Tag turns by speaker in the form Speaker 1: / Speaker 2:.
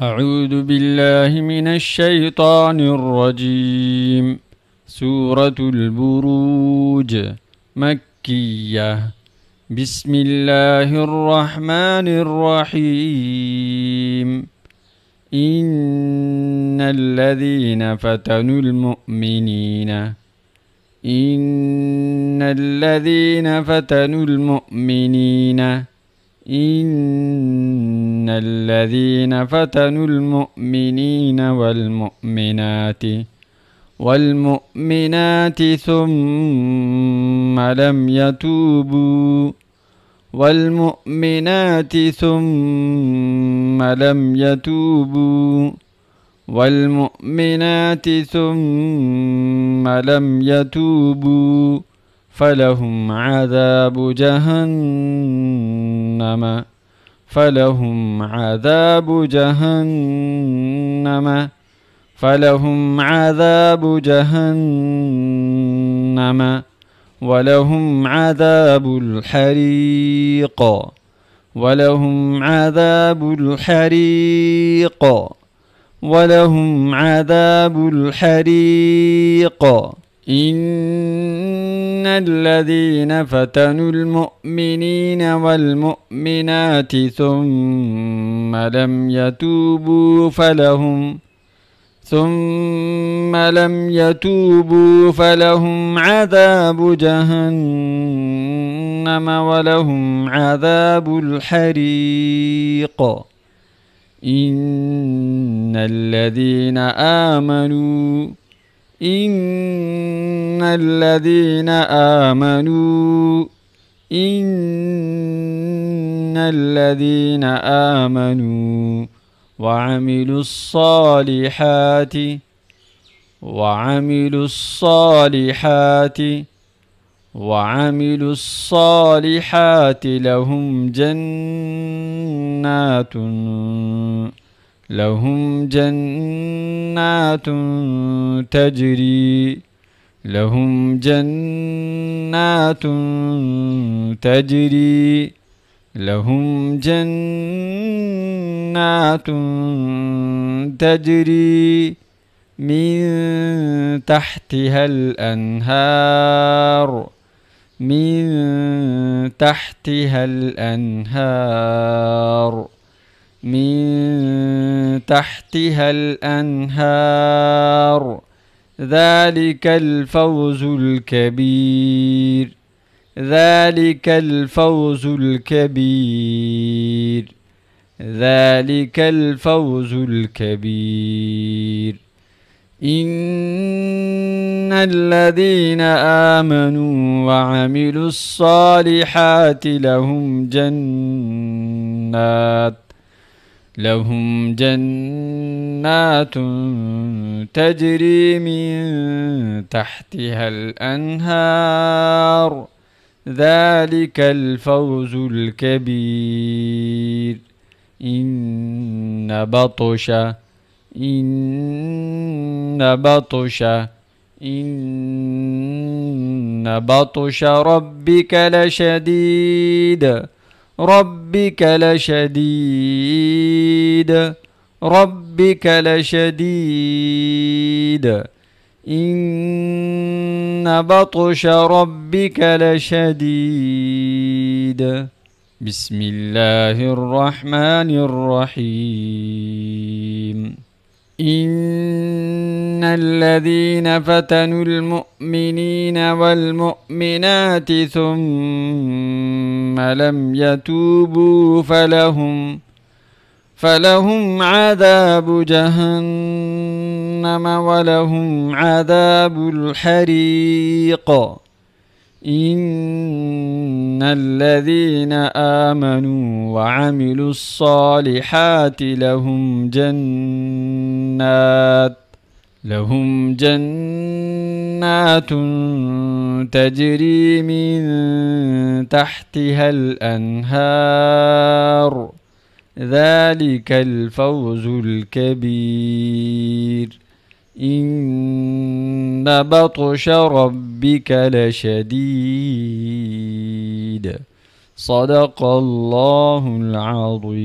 Speaker 1: أعوذ بالله من الشيطان الرجيم. سورة البروج مكية. بسم الله الرحمن الرحيم. إن الذين فتنوا المؤمنين إن الذين فتنوا المؤمنين إن الذين فتنوا المؤمنين والمؤمنات ثم لم يتوبوا فلهم عذاب جهنم فلهم عذاب جهنم فلهم عذاب جهنم ولهم عذاب الحريق ولهم عذاب الحريق ولهم عذاب الحريق إن الذين فتنوا المؤمنين والمؤمنات ثم لم يتوبوا فلهم عذاب جهنم ولهم عذاب الحريق إن الذين آمنوا وعملوا الصالحات لهم جنات تجري من تحتها الأنهار ذلك الفوز الكبير إن الذين آمنوا وعملوا الصالحات لهم جنات تجري من تحتها الأنهار ذلك الفوز الكبير إن بطش ربك لشديد إن بطش ربك لشديد. بسم الله الرحمن الرحيم. إن الذين فتنوا المؤمنين والمؤمنات ثم لم يتوبوا فلهم عذاب جهنم ولهم عذاب الحريق إن الذين آمنوا وعملوا الصالحات لهم جنات تجري من تحتها الأنهار ذلك الفوز الكبير إن بطش ربك لشديد. صدق الله العظيم.